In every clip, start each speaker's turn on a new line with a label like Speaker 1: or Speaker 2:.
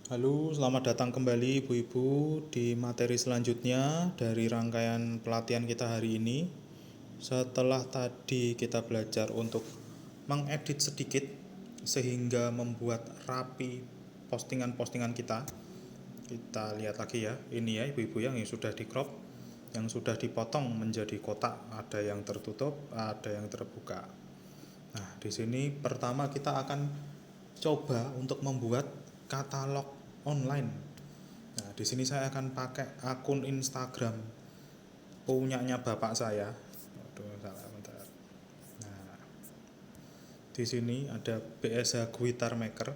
Speaker 1: Halo, selamat datang kembali Ibu-ibu di materi selanjutnya dari rangkaian pelatihan kita hari ini. Setelah tadi kita belajar untuk mengedit sedikit sehingga membuat rapi postingan-postingan kita. Kita lihat lagi ya, ini ya Ibu-ibu yang sudah di crop, yang sudah dipotong menjadi kotak, ada yang tertutup, ada yang terbuka. Nah, di sini pertama kita akan coba untuk membuat katalog online. Nah, di sini saya akan pakai akun Instagram punyanya bapak saya. Aduh, salah bentar. Nah, di sini ada BSH Guitar Maker.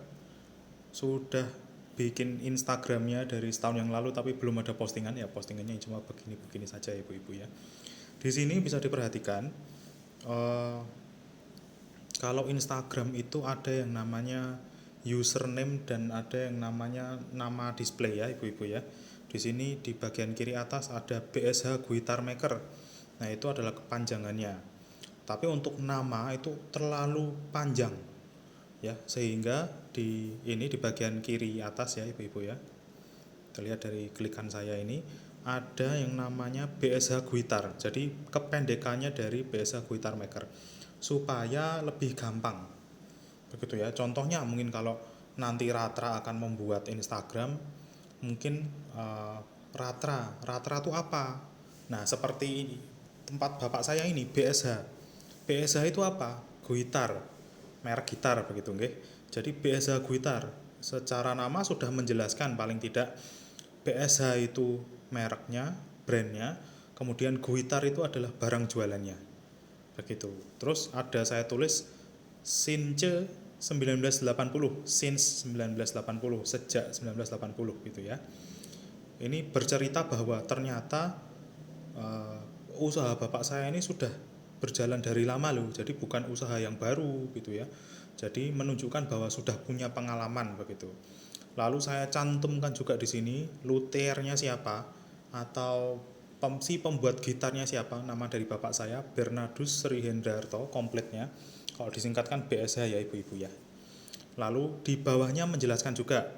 Speaker 1: Sudah bikin Instagramnya dari setahun yang lalu tapi belum ada postingan ya, postingannya cuma begini-begini saja ibu-ibu ya. Di sini bisa diperhatikan eh, kalau Instagram itu ada yang namanya username dan ada yang namanya nama display ya ibu-ibu ya. Di sini di bagian kiri atas ada BSH Guitar Maker. Nah, itu adalah kepanjangannya. Tapi untuk nama itu terlalu panjang ya, sehingga di bagian kiri atas ya ibu-ibu ya. Terlihat dari klikan saya ini ada yang namanya BSH Guitar. Jadi kependekannya dari BSH Guitar Maker supaya lebih gampang. Begitu ya. Contohnya mungkin kalau nanti Ratra akan membuat Instagram, mungkin Ratra itu apa? Nah, seperti tempat bapak saya ini BSH. BSH itu apa? Guitar, merek gitar begitu nggih. Jadi BSH Guitar secara nama sudah menjelaskan paling tidak BSH itu mereknya, brandnya, kemudian Guitar itu adalah barang jualannya. Begitu. Terus ada saya tulis Since 1980, since 1980, sejak 1980 gitu ya. Ini bercerita bahwa ternyata usaha bapak saya ini sudah berjalan dari lama loh. Jadi bukan usaha yang baru gitu ya. Jadi menunjukkan bahwa sudah punya pengalaman begitu. Lalu saya cantumkan juga di sini luthiernya siapa atau si pembuat gitarnya siapa, nama dari bapak saya Bernardus Srihendarto kompletnya. Kalau disingkatkan BSH ya ibu-ibu ya. Lalu di bawahnya menjelaskan juga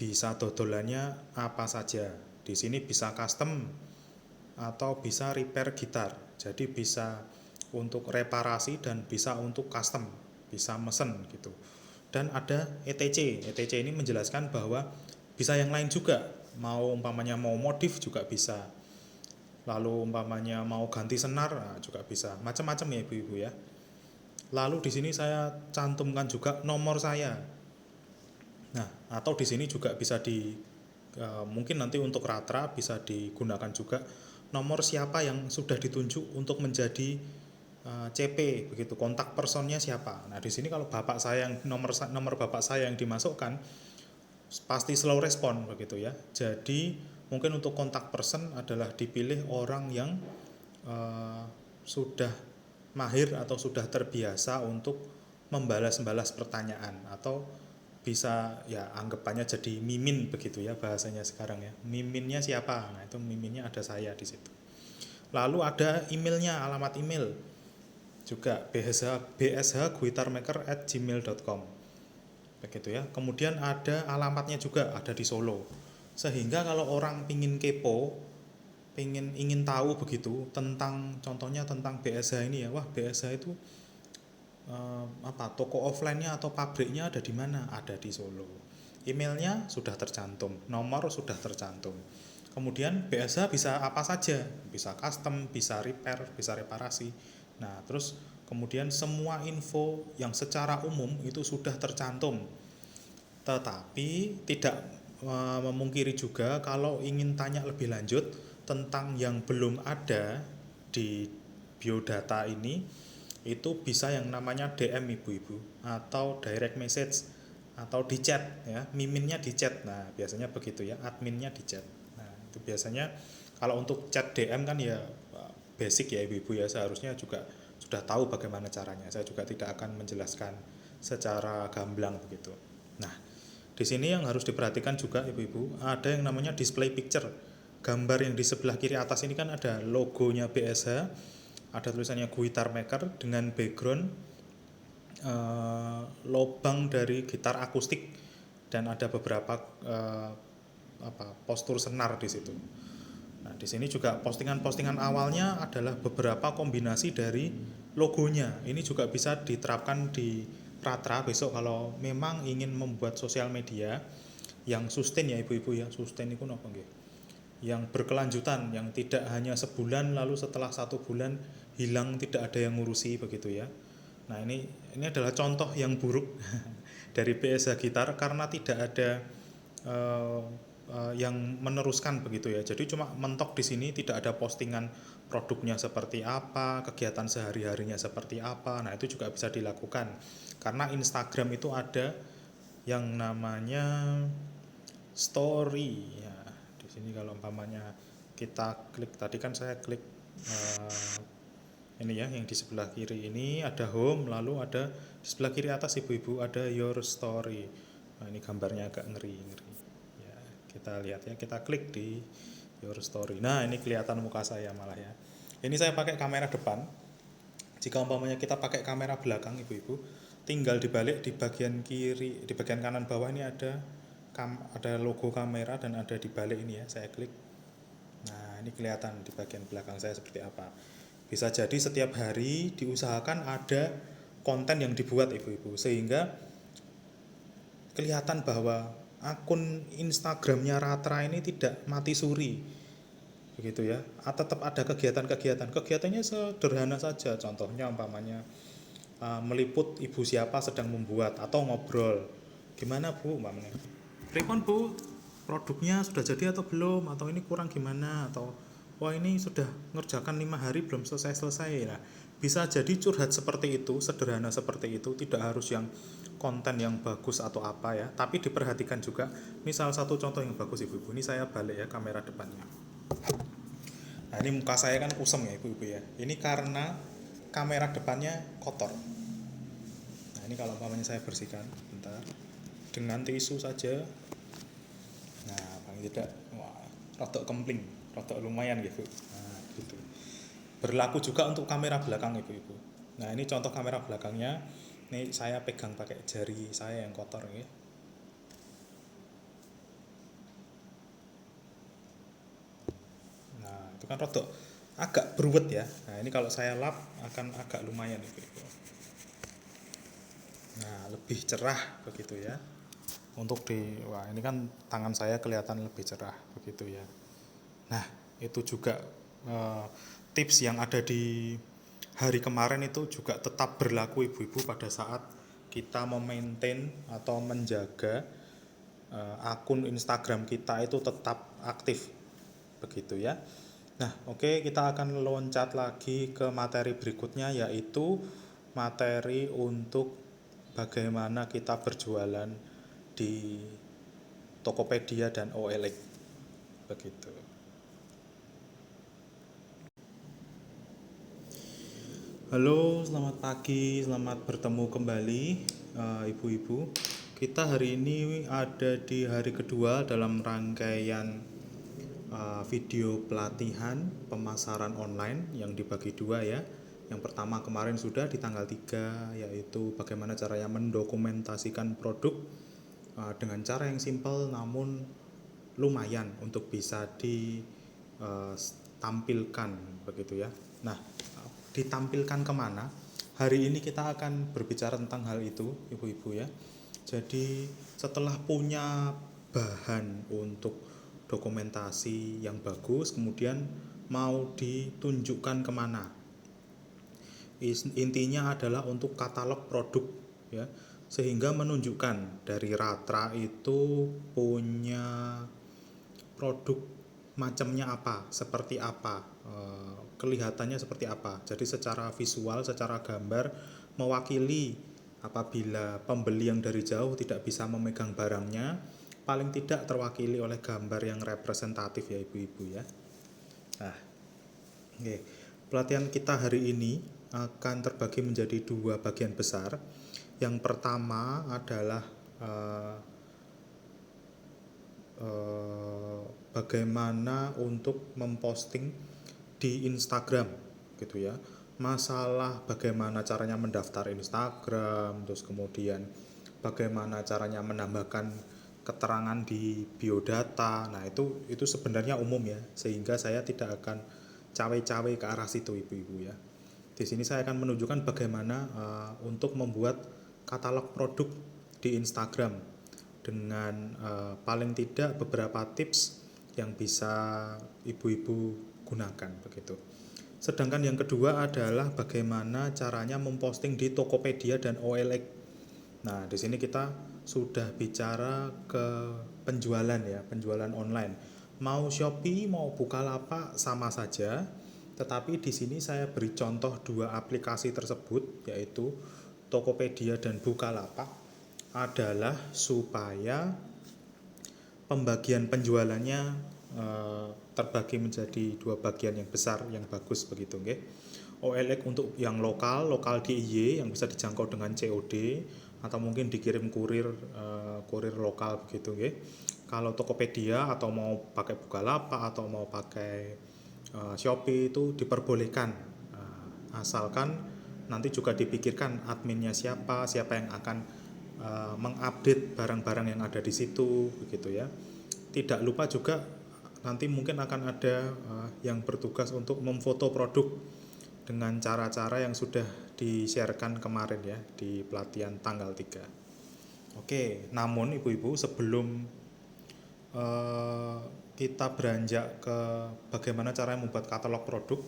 Speaker 1: bisa dodolannya apa saja. Di sini bisa custom atau bisa repair gitar. Jadi bisa untuk reparasi dan bisa untuk custom, bisa mesen gitu. Dan ada ETC. ETC ini menjelaskan bahwa bisa yang lain juga. Mau umpamanya mau modif juga bisa. Lalu umpamanya mau ganti senar juga bisa. Macam-macam ya ibu-ibu ya. Lalu di sini saya cantumkan juga nomor saya. Nah, atau di sini juga bisa mungkin nanti untuk Ratra bisa digunakan juga nomor siapa yang sudah ditunjuk untuk menjadi CP begitu, kontak personnya siapa. Nah, di sini kalau bapak saya yang nomor bapak saya yang dimasukkan pasti slow respon begitu ya. Jadi mungkin untuk kontak person adalah dipilih orang yang uh, sudah mahir atau sudah terbiasa untuk membalas-balas pertanyaan atau bisa ya anggapannya jadi mimin begitu ya bahasanya sekarang ya. Miminnya siapa? Nah, itu miminnya ada saya di situ. Lalu ada emailnya, alamat email juga bshguitarmaker@gmail.com begitu ya. Kemudian ada alamatnya juga ada di Solo. Sehingga kalau orang pingin kepo, ingin tahu begitu tentang contohnya tentang BSH ini ya. Wah, BSH itu toko offline-nya atau pabriknya ada di mana? Ada di Solo. Emailnya sudah tercantum, nomor sudah tercantum. Kemudian BSH bisa apa saja, bisa custom, bisa repair, bisa reparasi. Nah, terus kemudian semua info yang secara umum itu sudah tercantum. Tetapi tidak memungkiri juga kalau ingin tanya lebih lanjut tentang yang belum ada di biodata ini, itu bisa yang namanya DM ibu-ibu atau direct message atau di chat ya, miminnya di chat. Nah, biasanya begitu ya, adminnya di chat. Nah, itu biasanya kalau untuk chat DM kan ya basic ya ibu-ibu ya, seharusnya juga sudah tahu bagaimana caranya. Saya juga tidak akan menjelaskan secara gamblang begitu. Nah, di sini yang harus diperhatikan juga ibu-ibu, ada yang namanya display picture. Gambar yang di sebelah kiri atas ini kan ada logonya BSH, ada tulisannya Guitar Maker dengan background lobang dari gitar akustik dan ada beberapa postur senar di situ. Nah, di sini juga postingan-postingan awalnya adalah beberapa kombinasi dari logonya. Ini juga bisa diterapkan di Ratra besok kalau memang ingin membuat sosial media yang sustain ya ibu-ibu ya. Sustain itu apa nggih? Yang berkelanjutan, yang tidak hanya sebulan lalu setelah 1 bulan hilang tidak ada yang ngurusi begitu ya. Nah, ini adalah contoh yang buruk dari PSH Gitar karena tidak ada eh, yang meneruskan begitu ya. Jadi cuma mentok di sini, tidak ada postingan produknya seperti apa, kegiatan sehari-harinya seperti apa. Nah, itu juga bisa dilakukan. Karena Instagram itu ada yang namanya story ya. Di sini kalau umpamanya kita klik, tadi kan saya klik ini ya, yang di sebelah kiri ini ada home, lalu ada di sebelah kiri atas ibu-ibu ada your story. Nah, ini gambarnya agak ngeri ya, kita lihat ya, kita klik di your story. Nah, ini kelihatan muka saya malah ya. Ini saya pakai kamera depan. Jika umpamanya kita pakai kamera belakang ibu-ibu, tinggal dibalik di bagian kiri, di bagian kanan bawah ini ada logo kamera dan ada di balik ini ya, saya klik. Nah, ini kelihatan di bagian belakang saya seperti apa. Bisa jadi setiap hari diusahakan ada konten yang dibuat ibu-ibu, sehingga kelihatan bahwa akun Instagramnya Ratra ini tidak mati suri begitu ya. Tetap ada kegiatan-kegiatan. Kegiatannya sederhana saja, contohnya umpamanya meliput ibu siapa sedang membuat atau ngobrol. Gimana Bu, umpamanya? Pripun Bu, produknya sudah jadi atau belum, atau ini kurang gimana, atau wah ini sudah ngerjakan 5 hari belum selesai-selesai ya. Bisa jadi curhat seperti itu, sederhana seperti itu, tidak harus yang konten yang bagus atau apa ya, tapi diperhatikan juga. Misal satu contoh yang bagus ibu-ibu, ini saya balik ya kamera depannya. Nah, ini muka saya kan kusem ya ibu-ibu ya, ini karena kamera depannya kotor. Nah, ini kalau umpamanya saya bersihkan bentar dengan tisu saja. Nah, paling tidak wah, rotok kempling, rotok lumayan gitu. Nah, gitu. Berlaku juga untuk kamera belakang ibu-ibu. Nah, ini contoh kamera belakangnya. Ini saya pegang pakai jari saya yang kotor ya. Nah, itu kan rotok agak beruwet ya. Nah, ini kalau saya lap akan agak lumayan ibu-ibu. Nah, lebih cerah begitu ya. Wah, ini kan tangan saya kelihatan lebih cerah begitu ya. Nah, itu juga tips yang ada di hari kemarin itu juga tetap berlaku ibu-ibu pada saat kita memaintain atau menjaga akun Instagram kita itu tetap aktif begitu ya. Nah, oke, kita akan loncat lagi ke materi berikutnya, yaitu materi untuk bagaimana kita berjualan di Tokopedia dan OLX begitu. Halo, selamat pagi, selamat bertemu kembali ibu-ibu. Kita hari ini ada di hari kedua dalam rangkaian video pelatihan pemasaran online yang dibagi dua ya. Yang pertama kemarin sudah di tanggal 3, yaitu bagaimana caranya mendokumentasikan produk dengan cara yang simpel namun lumayan untuk bisa ditampilkan begitu ya. Nah, ditampilkan kemana? Hari ini kita akan berbicara tentang hal itu ibu-ibu ya. Jadi setelah punya bahan untuk dokumentasi yang bagus, kemudian mau ditunjukkan kemana? Intinya adalah untuk katalog produk ya, sehingga menunjukkan dari Ratra itu punya produk macamnya apa, seperti apa, kelihatannya seperti apa. Jadi secara visual, secara gambar mewakili, apabila pembeli yang dari jauh tidak bisa memegang barangnya, paling tidak terwakili oleh gambar yang representatif ya ibu-ibu ya. Nah, oke. Pelatihan kita hari ini akan terbagi menjadi 2 bagian besar. Yang pertama adalah bagaimana untuk memposting di Instagram gitu ya. Masalah bagaimana caranya mendaftar Instagram, terus kemudian bagaimana caranya menambahkan keterangan di biodata. Nah, itu sebenarnya umum ya, sehingga saya tidak akan cawe-cawe ke arah situ ibu-ibu ya. Di sini saya akan menunjukkan bagaimana untuk membuat katalog produk di Instagram dengan paling tidak beberapa tips yang bisa ibu-ibu gunakan begitu. Sedangkan yang kedua adalah bagaimana caranya memposting di Tokopedia dan OLX. Nah, di sini kita sudah bicara ke penjualan ya, penjualan online. Mau Shopee, mau Bukalapak sama saja. Tetapi di sini saya beri contoh dua aplikasi tersebut, yaitu Tokopedia dan Bukalapak, adalah supaya pembagian penjualannya terbagi menjadi dua bagian yang besar yang bagus begitu nggih. OLX untuk yang lokal DIY yang bisa dijangkau dengan COD atau mungkin dikirim kurir lokal begitu nggih. Kalau Tokopedia atau mau pakai Bukalapak atau mau pakai Shopee itu diperbolehkan, asalkan nanti juga dipikirkan adminnya siapa yang akan mengupdate barang-barang yang ada di situ begitu ya. Tidak lupa juga nanti mungkin akan ada yang bertugas untuk memfoto produk dengan cara-cara yang sudah di-sharekan kemarin ya di pelatihan tanggal 3. Oke, namun ibu-ibu sebelum kita beranjak ke bagaimana cara membuat katalog produk,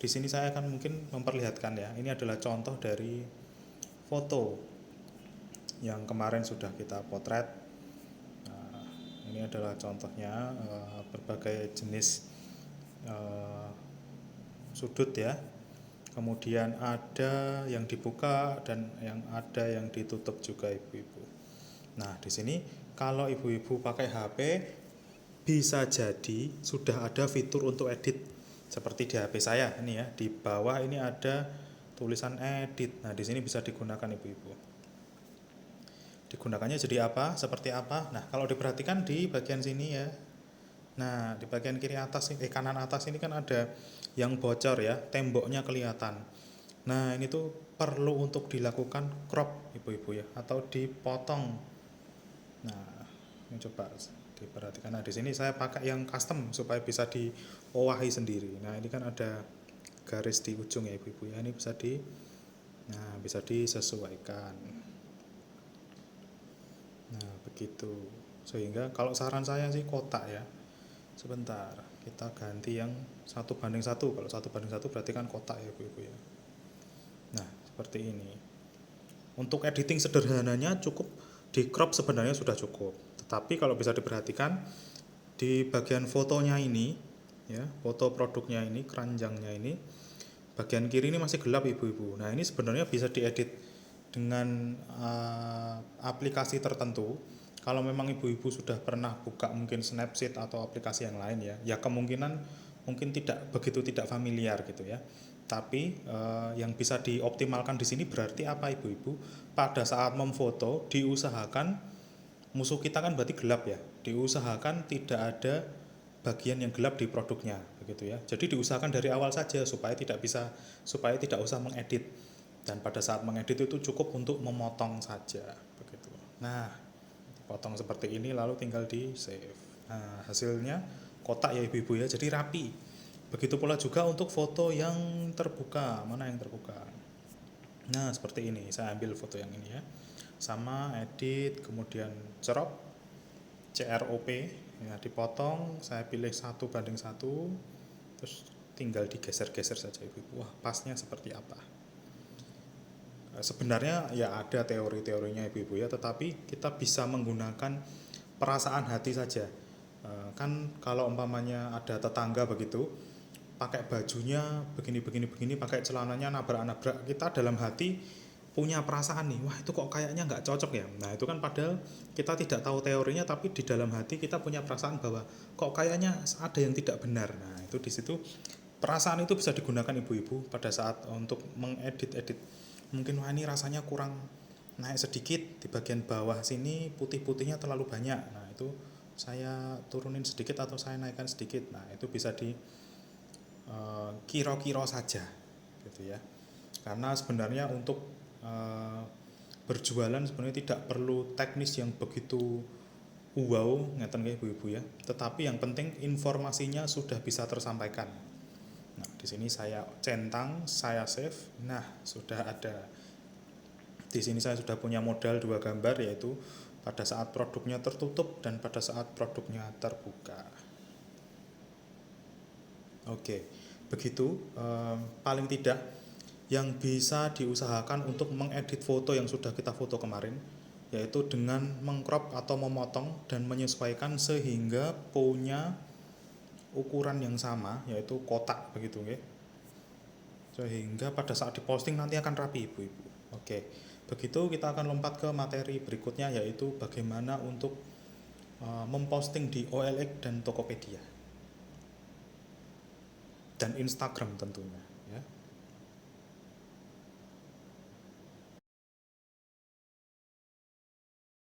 Speaker 1: di sini saya akan mungkin memperlihatkan ya. Ini adalah contoh dari foto yang kemarin sudah kita potret. Nah, ini adalah contohnya berbagai jenis sudut ya. Kemudian ada yang dibuka dan yang ada yang ditutup juga ibu-ibu. Nah, di sini kalau ibu-ibu pakai HP bisa jadi sudah ada fitur untuk edit seperti di HP saya ini ya. Di bawah ini ada tulisan edit. Nah, di sini bisa digunakan ibu-ibu. Digunakannya jadi apa? Seperti apa? Nah, kalau diperhatikan di bagian sini ya. Nah, di bagian kiri atas kanan atas ini kan ada yang bocor ya, temboknya kelihatan. Nah, ini tuh perlu untuk dilakukan crop ibu-ibu ya, atau dipotong. Nah, ini coba diperhatikan. Nah, di sini saya pakai yang custom supaya bisa diowahi sendiri. Nah, ini kan ada garis di ujung ya ibu-ibu ya. Ini bisa disesuaikan. Nah, begitu. Sehingga kalau saran saya sih kotak ya. Sebentar, kita ganti yang 1:1. Kalau 1:1 berarti kan kotak ya ibu-ibu ya. Nah, seperti ini. Untuk editing sederhananya cukup di crop sebenarnya sudah cukup. Tetapi kalau bisa diperhatikan di bagian fotonya ini ya, foto produknya ini, keranjangnya ini, bagian kiri ini masih gelap ibu-ibu. Nah, ini sebenarnya bisa diedit dengan aplikasi tertentu. Kalau memang ibu-ibu sudah pernah buka mungkin Snapseed atau aplikasi yang lain ya kemungkinan mungkin tidak familiar gitu ya. Tapi yang bisa dioptimalkan di sini berarti apa ibu-ibu? Pada saat memfoto diusahakan musuh kita kan berarti gelap ya. Diusahakan tidak ada bagian yang gelap di produknya begitu ya. Jadi diusahakan dari awal saja supaya tidak usah mengedit. Dan pada saat mengedit itu cukup untuk memotong saja begitu. Nah, potong seperti ini lalu tinggal di save. Nah, hasilnya kotak ya ibu-ibu ya, jadi rapi. Begitu pula juga untuk foto yang terbuka. Mana yang terbuka? Nah, seperti ini. Saya ambil foto yang ini ya. Sama edit, kemudian crop, CROP ya, dipotong, saya pilih 1:1. Terus tinggal digeser-geser saja ibu-ibu. Wah, pasnya seperti apa? Sebenarnya ya ada teori-teorinya ibu-ibu ya, tetapi kita bisa menggunakan perasaan hati saja. Kan kalau umpamanya ada tetangga begitu pakai bajunya begini, pakai celananya nabrak-nabrak, kita dalam hati punya perasaan nih, wah itu kok kayaknya nggak cocok ya. Nah, itu kan padahal kita tidak tahu teorinya, tapi di dalam hati kita punya perasaan bahwa kok kayaknya ada yang tidak benar. Nah, itu di situ perasaan itu bisa digunakan ibu-ibu pada saat untuk mengedit-edit. Mungkin wah ini rasanya kurang naik sedikit di bagian bawah sini, putih-putihnya terlalu banyak. Nah, itu saya turunin sedikit atau saya naikkan sedikit. Nah, itu bisa di kira-kira saja gitu ya. Karena sebenarnya untuk berjualan sebenarnya tidak perlu teknis yang begitu wow ngeten nggih ibu-ibu ya. Tetapi yang penting informasinya sudah bisa tersampaikan. Nah, di sini saya centang, saya save. Nah, sudah ada. Di sini saya sudah punya modal dua gambar, yaitu pada saat produknya tertutup dan pada saat produknya terbuka. Oke, begitu paling tidak yang bisa diusahakan untuk mengedit foto yang sudah kita foto kemarin, yaitu dengan mengcrop atau memotong dan menyesuaikan sehingga punya ukuran yang sama, yaitu kotak begitu nggih. Sehingga pada saat diposting nanti akan rapi ibu-ibu. Oke, begitu kita akan lompat ke materi berikutnya, yaitu bagaimana untuk memposting di OLX dan Tokopedia dan Instagram tentunya.